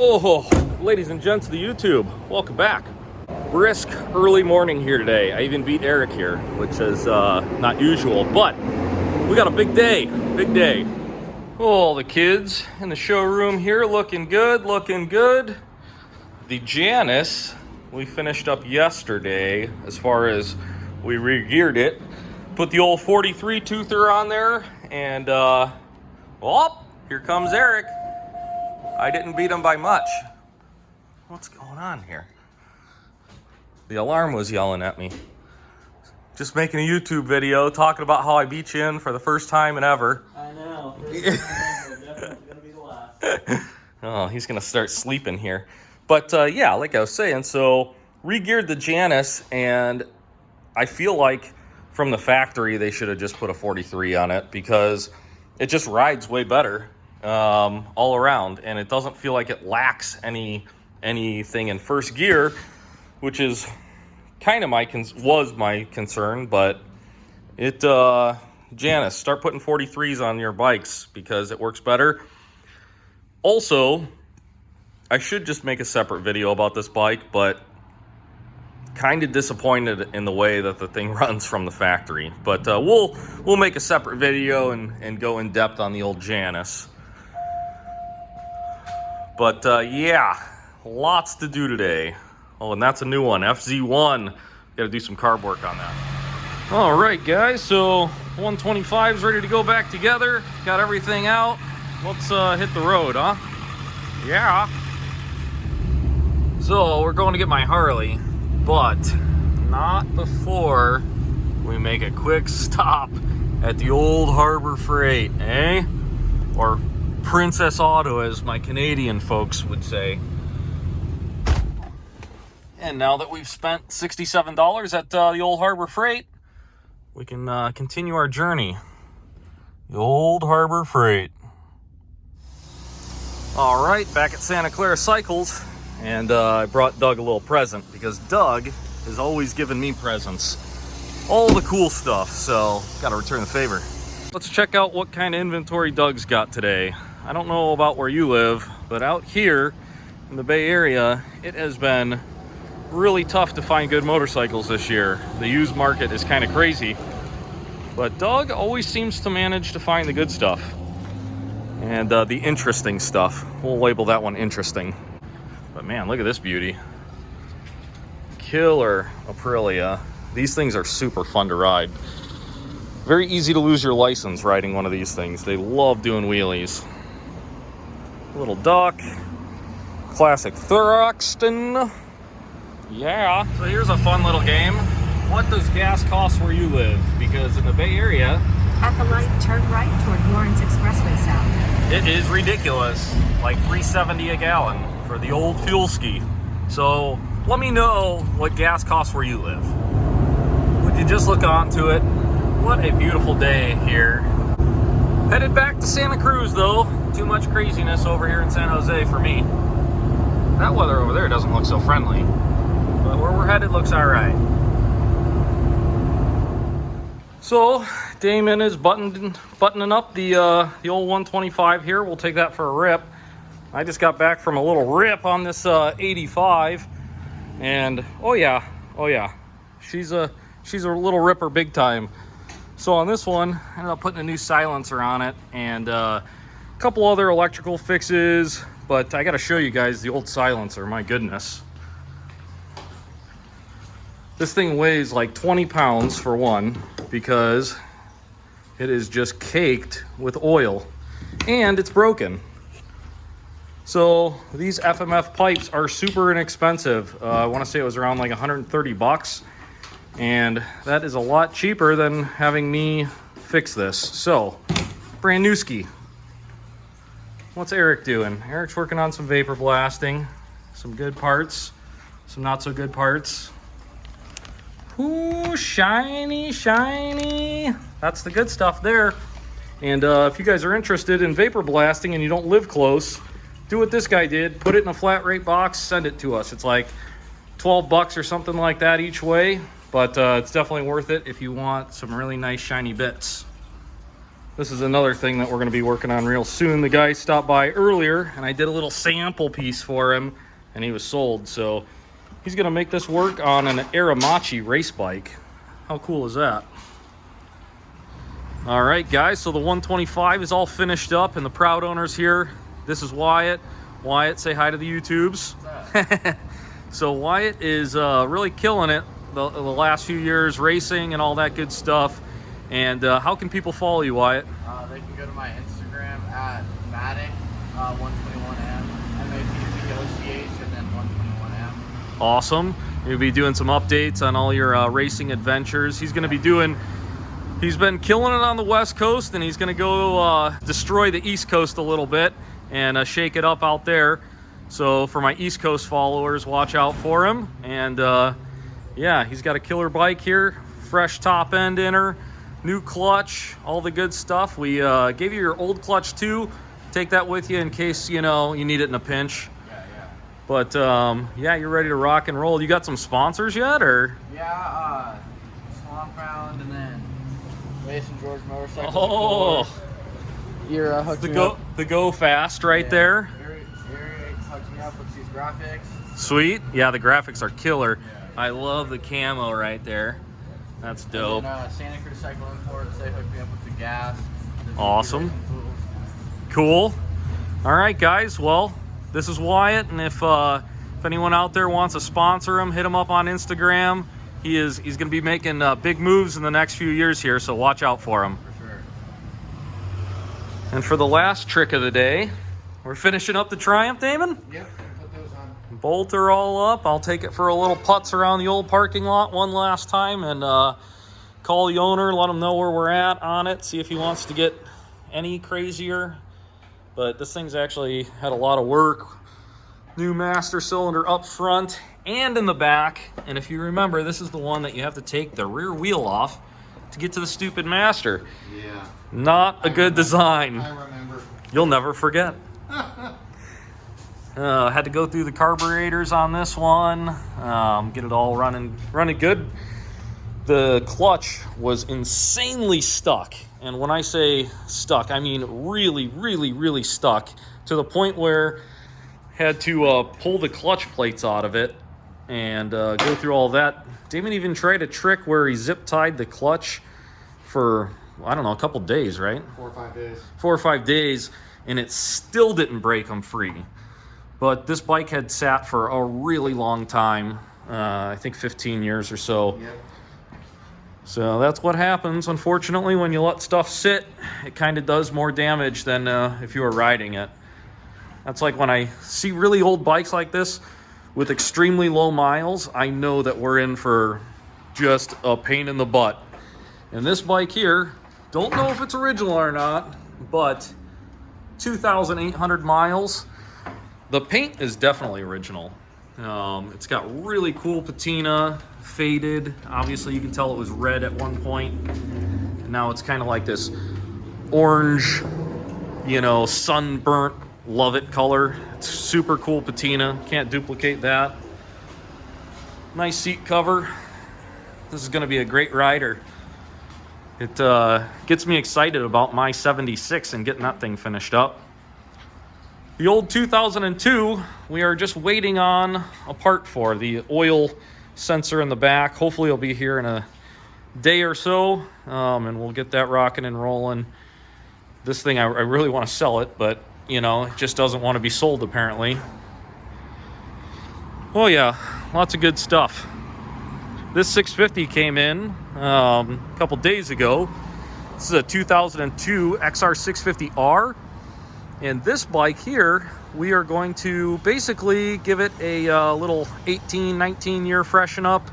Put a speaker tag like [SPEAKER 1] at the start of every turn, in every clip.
[SPEAKER 1] Oh, ladies and gents of the YouTube, welcome back. Brisk early morning here today. I even beat Eric here, which is not usual, but we got a big day, big day. Oh, the kids in the showroom here looking good, looking good. The Janus, we finished up yesterday as far as we re-geared it. Put the old 43 toother on there, and oh, here comes Eric. I didn't beat him by much. What's going on here? The alarm was yelling at me. Just making a YouTube video talking about how I beat you in for the first time in ever.
[SPEAKER 2] I know. First time, definitely gonna be the last.
[SPEAKER 1] Oh, he's gonna start sleeping here. But yeah, like I was saying, so re-geared the Janus, and I feel like from the factory they should have just put a 43 on it because it just rides way better. All around, and it doesn't feel like it lacks anything in first gear, which is kind of my concern. But it Janus, start putting 43s on your bikes because it works better. Also, I should just make a separate video about this bike, but kind of disappointed in the way that the thing runs from the factory. But we'll make a separate video and go in depth on the old Janus. But yeah, lots to do today. Oh, and that's a new one, FZ1. Got to do some carb work on that. All right, guys, so 125's ready to go back together. Got everything out. Let's hit the road, huh? Yeah. So we're going to get my Harley, but not before we make a quick stop at the old Harbor Freight, eh? Or Princess Auto, as my Canadian folks would say. And now that we've spent $67 at the old Harbor Freight, we can continue our journey. The old Harbor Freight. All right, back at Santa Clara Cycles, and I brought Doug a little present because Doug is always giving me presents. All the cool stuff, so gotta return the favor. Let's check out what kind of inventory Doug's got today. I don't know about where you live, but out here in the Bay Area, it has been really tough to find good motorcycles this year. The used market is kind of crazy, but Doug always seems to manage to find the good stuff and the interesting stuff. We'll label that one interesting. But man, look at this beauty. Killer Aprilia. These things are super fun to ride. Very easy to lose your license riding one of these things. They love doing wheelies. Little duck, classic Thruxton. Yeah. So here's a fun little game. What does gas cost where you live? Because in the Bay Area,
[SPEAKER 3] at the light, turn right toward Lawrence Expressway South.
[SPEAKER 1] it is ridiculous, like $3.70 a gallon for the old fuel ski. So let me know what gas costs where you live. Would you just look onto it? What a beautiful day here. Headed back to Santa Cruz though. Too much craziness over here in San Jose for me. That weather over there doesn't look so friendly, but where we're headed looks all right. So Damon is buttoning up the old 125 here. We'll take that for a rip. I just got back from a little rip on this 85, and oh yeah, she's a little ripper big time. So on this one, I ended up putting a new silencer on it and a couple other electrical fixes, but I got to show you guys the old silencer. My goodness. This thing weighs like 20 pounds for one because it is just caked with oil and it's broken. So these FMF pipes are super inexpensive. I want to say it was around like 130 bucks. And that is a lot cheaper than having me fix this. So, brand new ski. What's Eric doing? Eric's working on some vapor blasting, some good parts, some not so good parts. Ooh, shiny, shiny. That's the good stuff there. And if you guys are interested in vapor blasting and you don't live close, do what this guy did. Put it in a flat rate box, send it to us. It's like 12 bucks or something like that each way. But it's definitely worth it if you want some really nice shiny bits. This is another thing that we're going to be working on real soon. The guy stopped by earlier, and I did a little sample piece for him, and he was sold. So he's going to make this work on an Errands race bike. How cool is that? All right, guys, so the 125 is all finished up, and the proud owner's here. This is Wyatt. Wyatt, say hi to the YouTubes. So Wyatt is really killing it the last few years, racing and all that good stuff. And how can people follow you, Wyatt?
[SPEAKER 2] They can go to my Instagram at Matic 121M, MATTOCH, and then 121M.
[SPEAKER 1] Awesome. You'll be doing some updates on all your racing adventures. He's been killing it on the West Coast, and he's going to go destroy the East Coast a little bit and shake it up out there. So for my East Coast followers, watch out for him. And yeah, he's got a killer bike here, fresh top end inner, new clutch, all the good stuff. We gave you your old clutch too. Take that with you in case, you know, you need it in a pinch.
[SPEAKER 2] Yeah.
[SPEAKER 1] But yeah, you're ready to rock and roll. You got some sponsors yet, or?
[SPEAKER 2] Yeah, Swamp Pound, and then Mason George Motorcycles.
[SPEAKER 1] Oh,
[SPEAKER 2] You're hooked me up.
[SPEAKER 1] the Go Fast right there.
[SPEAKER 2] Yuri hooks me up with these graphics.
[SPEAKER 1] Sweet. Yeah, the graphics are killer.
[SPEAKER 2] Yeah.
[SPEAKER 1] I love the camo right there. That's dope.
[SPEAKER 2] And then, Santa Cruz Cycle Imports, they hooked me up with the gas.
[SPEAKER 1] Awesome. Cool. All right, guys. Well, this is Wyatt, and if anyone out there wants to sponsor him, hit him up on Instagram. He's going to be making big moves in the next few years here, so watch out for him.
[SPEAKER 2] For sure.
[SPEAKER 1] And for the last trick of the day, we're finishing up the Triumph, Damon.
[SPEAKER 2] Yep, put those on.
[SPEAKER 1] Bolt her all up. I'll take it for a little putz around the old parking lot one last time and call the owner, let him know where we're at on it, see if he wants to get any crazier. But this thing's actually had a lot of work. New master cylinder up front and in the back. And if you remember, this is the one that you have to take the rear wheel off to get to the stupid master.
[SPEAKER 2] Yeah.
[SPEAKER 1] Not a good design.
[SPEAKER 2] I remember.
[SPEAKER 1] You'll never forget. Had to go through the carburetors on this one, get it all running good. The clutch was insanely stuck. And when I say stuck, I mean really stuck, to the point where had to pull the clutch plates out of it and go through all that. Damon even tried a trick where he zip tied the clutch for, I don't know, a couple days, right?
[SPEAKER 2] 4 or 5 days.
[SPEAKER 1] 4 or 5 days, and it still didn't break them free. But this bike had sat for a really long time, I think 15 years or so.
[SPEAKER 2] Yep.
[SPEAKER 1] So that's what happens, unfortunately, when you let stuff sit. It kind of does more damage than if you were riding it. That's like when I see really old bikes like this with extremely low miles, I know that we're in for just a pain in the butt. And this bike here, don't know if it's original or not, but 2,800 miles. The paint is definitely original. It's got really cool patina, faded. Obviously, you can tell it was red at one point. And now it's kind of like this orange, you know, sunburnt, love it color. It's super cool patina. Can't duplicate that. Nice seat cover. This is going to be a great rider. It gets me excited about my 76 and getting that thing finished up. The old 2002, we are just waiting on a part for the oil sensor in the back. Hopefully it'll be here in a day or so, and we'll get that rocking and rolling. This thing, I really want to sell it, but, you know, it just doesn't want to be sold, apparently. Oh, yeah, lots of good stuff. This 650 came in a couple days ago. This is a 2002 XR650R. And this bike here, we are going to basically give it a little 18, 19 year freshen up.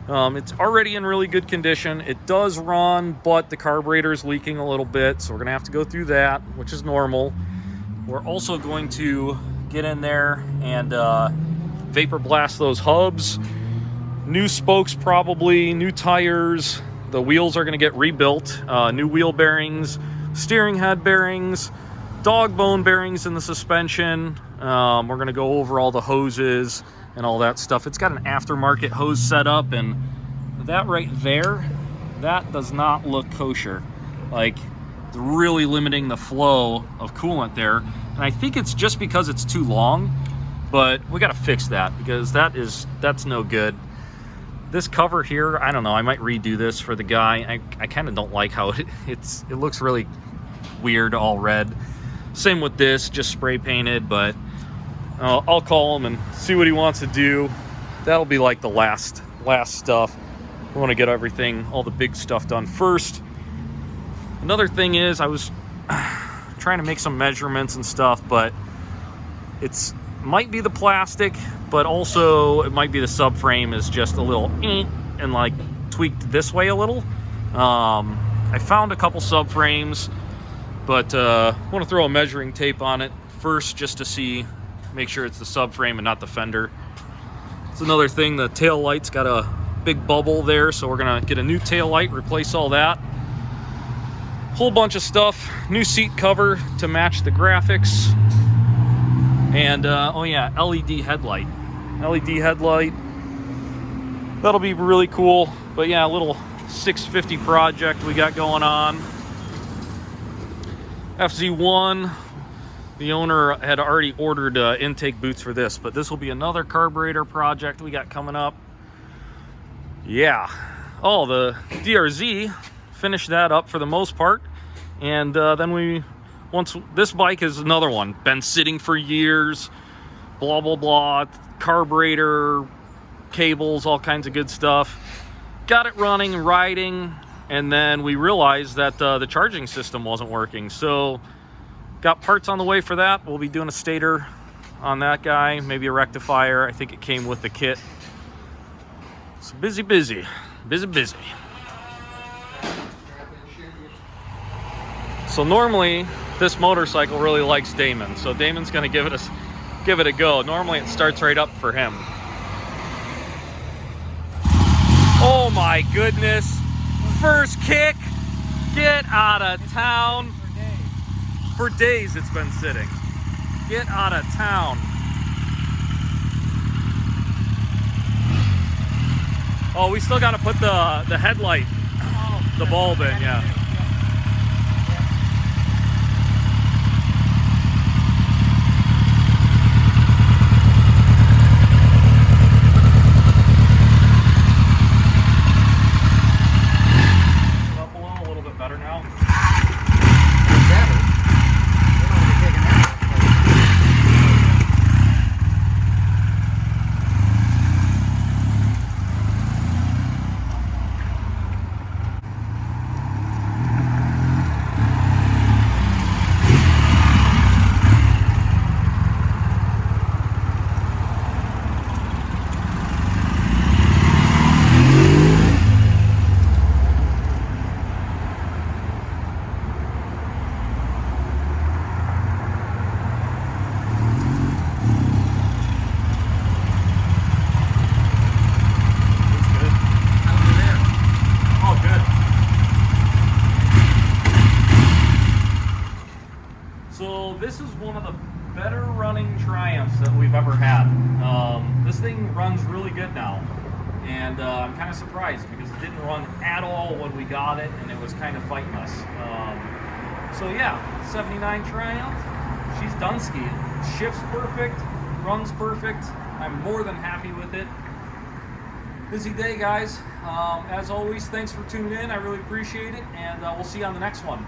[SPEAKER 1] It's already in really good condition. It does run, but the carburetor is leaking a little bit, so we're gonna have to go through that, which is normal. We're also going to get in there and vapor blast those hubs. New spokes probably, new tires. The wheels are gonna get rebuilt. New wheel bearings, steering head bearings, dog bone bearings in the suspension. We're going to go over all the hoses and all that stuff. It's got an aftermarket hose setup, and that right there, that does not look kosher. Like, It's really limiting the flow of coolant there. And I think it's just because it's too long, but we got to fix that because that's no good. This cover here, I don't know, I might redo this for the guy. I kind of don't like how it looks really weird, all red. Same with this, just spray painted, but I'll call him and see what he wants to do. That'll be like the last stuff. We want to get everything, all the big stuff done first. Another thing is I was trying to make some measurements and stuff, but it's might be the plastic, but also it might be the subframe is just a little and like tweaked this way a little. I found a couple subframes, but I want to throw a measuring tape on it first just to make sure it's the subframe and not the fender. It's another thing, the tail light's got a big bubble there, so we're gonna get a new tail light, replace all that. Whole bunch of stuff, new seat cover to match the graphics, and oh yeah, LED headlight. That'll be really cool. But yeah, a little 650 project we got going on. FZ1, the owner had already ordered intake boots for this, but this will be another carburetor project we got coming up. Yeah. Oh, the DRZ, finished that up for the most part. And then this bike is another one. Been sitting for years, blah, blah, blah. Carburetor, cables, all kinds of good stuff. Got it running, riding, and then we realized that the charging system wasn't working. So got parts on the way for that. We'll be doing a stator on that guy, maybe a rectifier. I think it came with the kit. So busy. So normally this motorcycle really likes Damon, so Damon's gonna give it a go. Normally it starts right up for him. Oh my goodness, first kick, get out of town. For days it's been sitting. Get out of town. Oh, we still got to put the headlight, the bulb in, yeah. Up a little bit better now. So this is one of the better running Triumphs that we've ever had. This thing runs really good now, and I'm kind of surprised because it didn't run at all when we got it, and it was kind of fighting us. So yeah, 79 Triumph, she's done skiing. Shifts perfect, runs perfect. I'm more than happy with it. Busy day, guys. As always, thanks for tuning in. I really appreciate it, and we'll see you on the next one.